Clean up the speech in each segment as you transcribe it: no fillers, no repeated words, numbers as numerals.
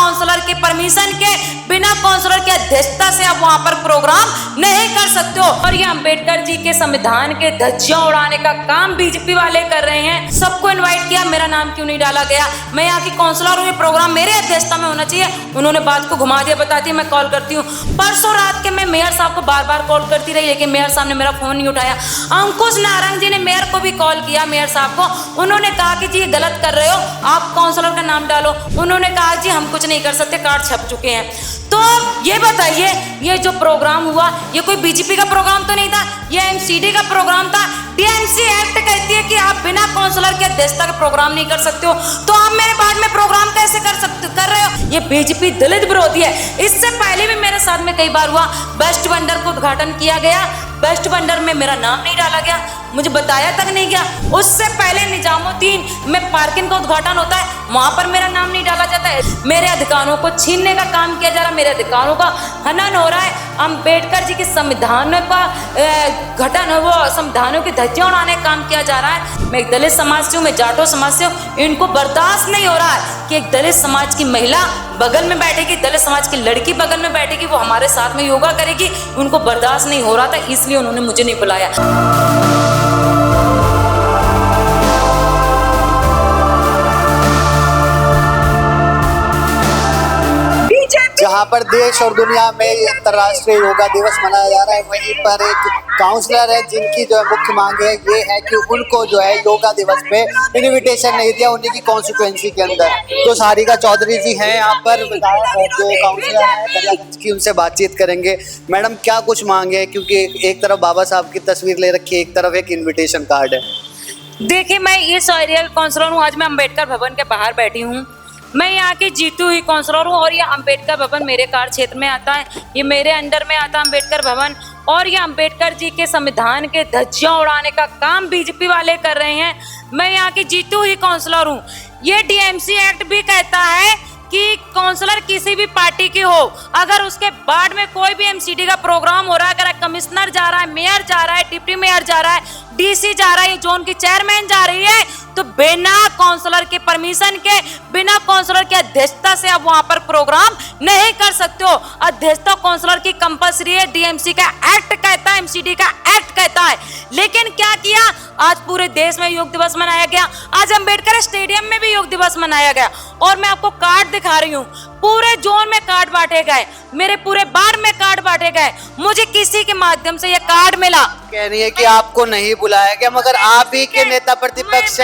Counsellor के permission के, बिना काउंसलर के अध्यक्षता से आप वहां पर प्रोग्राम नहीं कर सकते हो। और ये अंबेडकर जी के संविधान के धज्जियां उड़ाने का काम बीजेपी वाले कर रहे हैं। सबको इनवाइट किया, मेरा नाम क्यों नहीं डाला गया? मैं यहाँ की काउंसलर हूँ, ये प्रोग्राम मेरे अध्यक्षता में होना चाहिए। उन्होंने बात को घुमा दिया, बताती मैं कॉल करती हूँ। परसों रात के मैं मेयर साहब को बार बार कॉल करती रही, लेकिन मेयर साहब ने मेरा फोन नहीं उठाया। अंकुश नारंग जी ने मेयर को भी कॉल किया, मेयर साहब को। उन्होंने कहा कि जी ये गलत कर रहे हो, आप काउंसलर का नाम डालो। उन्होंने कहा जी हम कुछ नहीं कर सकते, कार्ड छप चुके हैं। तो ये बताइए, ये जो प्रोग्राम हुआ ये कोई बीजेपी का प्रोग्राम तो नहीं था, ये एमसीडी का प्रोग्राम था। डीएमसी एक्ट कहती है कि आप बिना काउंसलर के अध्यक्षता का प्रोग्राम नहीं कर सकते हो, तो आप मेरे वार्ड में प्रोग्राम कैसे कर रहे हो? ये बीजेपी दलित विरोधी है। इससे पहले भी मेरे साथ में कई बार हुआ, बेस्ट वेंडर को उद्घाटन किया गया, बेस्ट वेंडर में मेरा नाम नहीं डाला गया, मुझे बताया तक नहीं गया। उससे पहले निजामुद्दीन में पार्किंग का उद्घाटन होता है, वहां पर मेरा नाम नहीं डाला जाता है। मेरे अधिकारों को छीनने का काम किया जा रहा है, मेरे अधिकारों का हनन हो रहा है। अंबेडकर जी के संविधान का घटन, वो संविधानों की धज्जियां उड़ाने का काम किया जा रहा है। मैं एक दलित समाज से हूँ, मैं जाटो समाज से हूँ। इनको बर्दाश्त नहीं हो रहा है कि एक दलित समाज की महिला बगल में बैठेगी, दलित समाज की लड़की बगल में बैठेगी, वो हमारे साथ में योगा करेगी। उनको बर्दाश्त नहीं हो रहा था, इसलिए उन्होंने मुझे नहीं बुलाया। जहाँ पर देश और दुनिया में अंतर्राष्ट्रीय योगा दिवस मनाया जा रहा है, वहीं पर एक काउंसलर है जिनकी जो है मुख्य मांग है ये है कि उनको जो है योगा दिवस पे इनविटेशन नहीं दिया उन्हीं की कॉन्स्टिट्यूएंसी के अंदर। तो सारिका चौधरी जी हैं यहाँ पर, जो काउंसलर है दरियागंज की, उनसे बातचीत करेंगे। मैडम क्या कुछ मांग है, क्योंकि एक तरफ बाबा साहब की तस्वीर ले रखी है, एक तरफ एक इन्विटेशन कार्ड है। देखिए, मैं इस एरिया का काउंसलर हूँ। आज मैं अंबेडकर भवन के बाहर बैठी हूँ। मैं यहाँ की जीती हुई काउंसलर हूँ और ये अंबेडकर भवन मेरे कार्य क्षेत्र में आता है, ये मेरे अंडर में आता है अंबेडकर भवन। और ये अंबेडकर जी के संविधान के धज्जियां उड़ाने का काम बीजेपी वाले कर रहे हैं। मैं यहाँ की जीती हुई काउंसलर हूँ। ये डीएमसी एक्ट भी कहता है कि काउंसलर किसी भी पार्टी की हो, अगर उसके वार्ड में कोई भी एमसीडी का प्रोग्राम हो रहा है, अगर कमिश्नर जा रहा है, मेयर जा रहा है, डिप्टी मेयर जा रहा है, डीसी जा रहा है, जोन की चेयरमैन जा रही है, तो बिना काउंसलर के परमिशन के, बिना काउंसलर के अध्यक्षता से आप वहां पर प्रोग्राम नहीं कर सकते हो। अध्यक्षता काउंसलर की कंपलसरी है, डीएमसी का एक्ट कहता है, एमसीडी का एक्ट कहता है। लेकिन क्या किया, आज पूरे देश में योग दिवस मनाया गया, आज अंबेडकर स्टेडियम में भी योग दिवस मनाया गया। और मैं आपको कार्ड दिखा रही हूँ, पूरे जोन में कार्ड बांटे गए, मेरे पूरे वार्ड में कार्ड बांटे गए। मुझे किसी के माध्यम से ये कार्ड मिला। कह रही है कि आपको नहीं बुलाया गया, मगर आप ही के नेता प्रतिपक्ष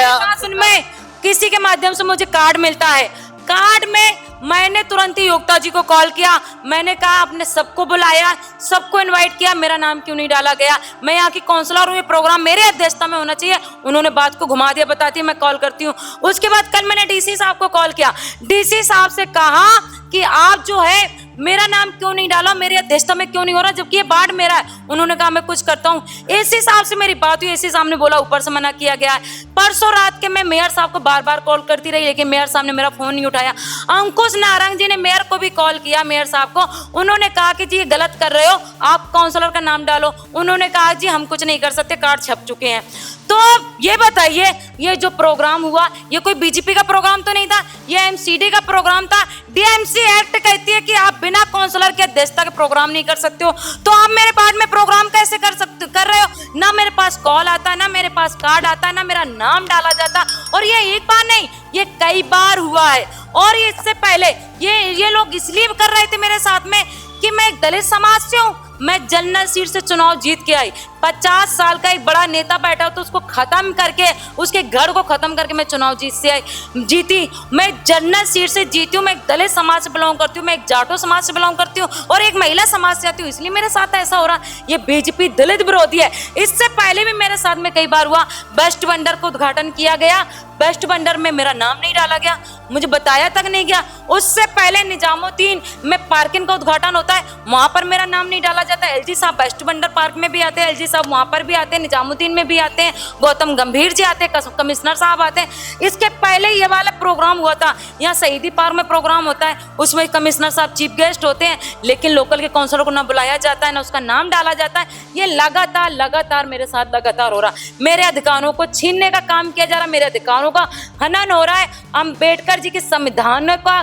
में किसी के माध्यम से मुझे कार्ड मिलता है। कार्ड में मैंने तुरंत ही योगिता जी को कॉल किया, मैंने कहा आपने सबको बुलाया, सबको इनवाइट किया, मेरा नाम क्यों नहीं डाला गया? मैं यहाँ की काउंसलर हूँ, ये प्रोग्राम मेरे अध्यक्षता में होना चाहिए। उन्होंने बात को घुमा दिया, बताती मैं कॉल करती हूँ। उसके बाद कल मैंने डीसी साहब को कॉल किया, डीसी साहब से कहा कि आप जो है मेरा नाम क्यों नहीं डाला, मेरी अध्यक्षता में क्यों नहीं हो रहा, जबकि ये वार्ड मेरा है। उन्होंने कहा मैं कुछ करता हूँ। एसी साहब से मेरी बात हुई, एसी साहब ने बोला ऊपर से मना किया गया है। परसों रात के मैं मेयर साहब को बार बार कॉल करती रही, लेकिन मेयर साहब ने मेरा फोन नहीं उठाया। अंकुश नारंग जी ने मेयर को भी कॉल किया, मेयर साहब को। उन्होंने कहा कि जी ये गलत कर रहे हो, आप काउंसलर का नाम डालो। उन्होंने कहा जी हम कुछ नहीं कर सकते, कार्ड छप चुके हैं। तो ये बताइए, ये जो प्रोग्राम हुआ ये कोई बीजेपी का प्रोग्राम तो नहीं था, ये एमसीडी का प्रोग्राम था। डीएमसी एक्ट कहती है कि आप बिना काउंसलर के अध्यक्षता के प्रोग्राम नहीं कर सकते हो, तो आप मेरे वार्ड में प्रोग्राम कैसे कर रहे हो? ना मेरे पास कॉल आता है, ना मेरे पास कार्ड आता है, ना मेरा नाम डाला जाता। और ये एक बार नहीं, ये कई बार हुआ है। और ये इससे पहले ये लोग इसलिए कर रहे थे मेरे साथ में कि मैं एक दलित समाज से हूँ, मैं जनरल सीट से चुनाव जीत के आई। 50 साल का एक बड़ा नेता बैठा हो तो उसको खत्म करके, उसके घर को खत्म करके मैं चुनाव जीती। मैं जनरल सीट से जीती हूँ, मैं एक दलित समाज से बिलोंग करती हूँ, मैं एक जाटो समाज से बिलोंग करती हूँ और एक महिला समाज से आती हूँ, इसलिए मेरे साथ ऐसा हो रहा। ये बीजेपी दलित विरोधी है। इससे पहले भी मेरे साथ में कई बार हुआ, बेस्ट वेंडर को उद्घाटन किया गया, बेस्ट वेंडर में मेरा नाम नहीं डाला गया, मुझे बताया तक नहीं गया। उससे पहले निजामुद्दीन में पार्किंग का उद्घाटन होता है, वहां पर मेरा नाम नहीं डाला बोला जाता है एलजी साहब वेस्ट बंदर पार्क में भी आते हैं, एलजी साहब वहाँ पर भी आते हैं, निजामुद्दीन में भी आते हैं, गौतम गंभीर जी आते हैं, कमिश्नर साहब आते हैं। इसके पहले ये वाला प्रोग्राम हुआ था, यहाँ शहीदी पार्क में प्रोग्राम होता है, उसमें कमिश्नर साहब चीफ गेस्ट होते हैं, लेकिन लोकल के काउंसलर को ना बुलाया जाता है, ना उसका नाम डाला जाता है। ये लगातार मेरे साथ लगातार हो रहा, मेरे अधिकारों को छीनने का काम किया जा रहा, मेरे अधिकारों का हनन हो रहा है। अम्बेडकर जी के संविधान का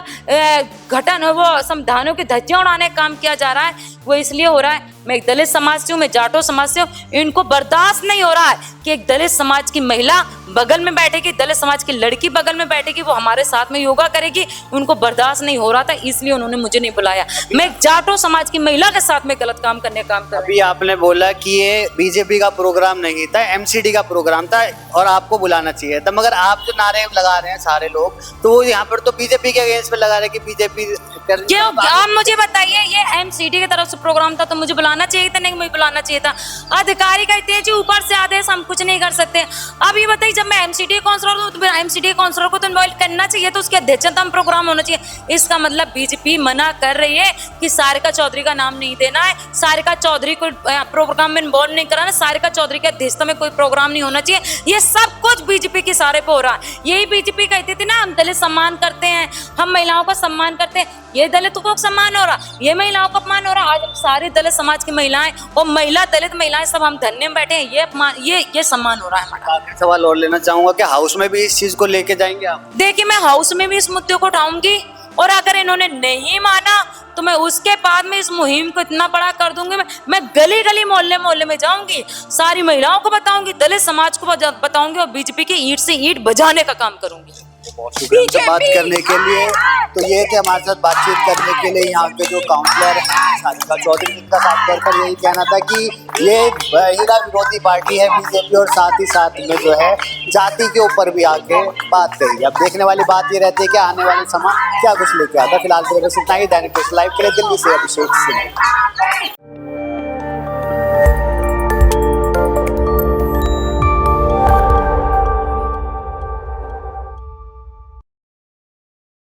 घटन, वो संविधानों की धज्जियां उड़ाने का काम किया जा रहा है। वो इसलिए हो रहा है, मैं एक दलित समाज से हूँ, मैं जाटो समाज से हूँ, इनको बर्दाश्त नहीं हो रहा है कि एक दलित समाज की महिला बगल में बैठेगी, दलित समाज की लड़की बगल में बैठेगी, वो हमारे साथ में योगा करेगी, उनको बर्दाश्त नहीं हो रहा था, इसलिए उन्होंने मुझे नहीं बुलाया। मैं एक जाटो समाज की महिला के साथ में गलत काम करने का काम कर रही हूँ। अभी आपने बोला कि ये बीजेपी का प्रोग्राम नहीं था, एमसीडी का प्रोग्राम था और आपको बुलाना चाहिए था, मगर आप जो नारे लगा रहे हैं सारे लोग, तो वो यहाँ पर तो बीजेपी के अगेंस्ट में लगा रहे हैं कि बीजेपी क्यों? आप मुझे बताइए, ये एमसीडी की तरफ से प्रोग्राम था तो मुझे बुलाना चाहिए था? नहीं, मुझे बुलाना चाहिए था। अधिकारी कहते हैं जी ऊपर से आदेश, हम कुछ नहीं कर सकते। अब ये बताइए, जब मैं एमसीडी काउंसलर हूँ तो एमसीडी काउंसलर को तो इन्वॉल्व करना चाहिए, तो उसकी अध्यक्षता में प्रोग्राम होना चाहिए। इसका मतलब बीजेपी मना कर रही है कि सारिका चौधरी का नाम नहीं देना है, सारिका चौधरी को प्रोग्राम में इन्वॉल्व नहीं कराना, सारिका चौधरी की अध्यक्षता में कोई प्रोग्राम नहीं होना चाहिए। ये सब कुछ बीजेपी के सारे पे हो रहा है। यही बीजेपी कहती थी ना, हम दलित सम्मान करते हैं, हम महिलाओं का सम्मान करते हैं, ये दलितों को सम्मान हो रहा, ये महिलाओं का अपमान हो रहा। आज हम सारे दलित समाज की महिलाएं और महिला दलित महिलाएं सब हम धरने में बैठे हैं, ये अपमान, ये सम्मान हो रहा है हमारा। आखिरी सवाल और लेना चाहूंगा कि हाउस में भी इस चीज को लेके जाएंगे आप? देखिए, मैं हाउस में भी इस मुद्दे को उठाऊंगी और अगर इन्होंने नहीं माना तो मैं उसके बाद में इस मुहिम को इतना बड़ा कर दूंगी। मैं गली गली मोहल्ले में जाऊंगी, सारी महिलाओं को बताऊंगी, दलित समाज को बताऊंगी और बीजेपी की ईंट से ईंट बजाने का काम करूंगी। बहुत शुक्रिया हमसे बात करने के लिए। तो ये थे हमारे साथ बातचीत करने के लिए यहाँ के जो काउंसलर हैं सारिका चौधरी, जिनका साथ कर यही कहना था कि ये महिला विरोधी पार्टी है बीजेपी, और साथ ही साथ में जो है जाति के ऊपर भी आके बात करी। अब देखने वाली बात ये रहती है कि आने वाले समय क्या कुछ लेके आता। फिलहाल के लिए बस इतना ही। दैनिक लाइव के लिए दिल्ली से अभिषेक सिंह।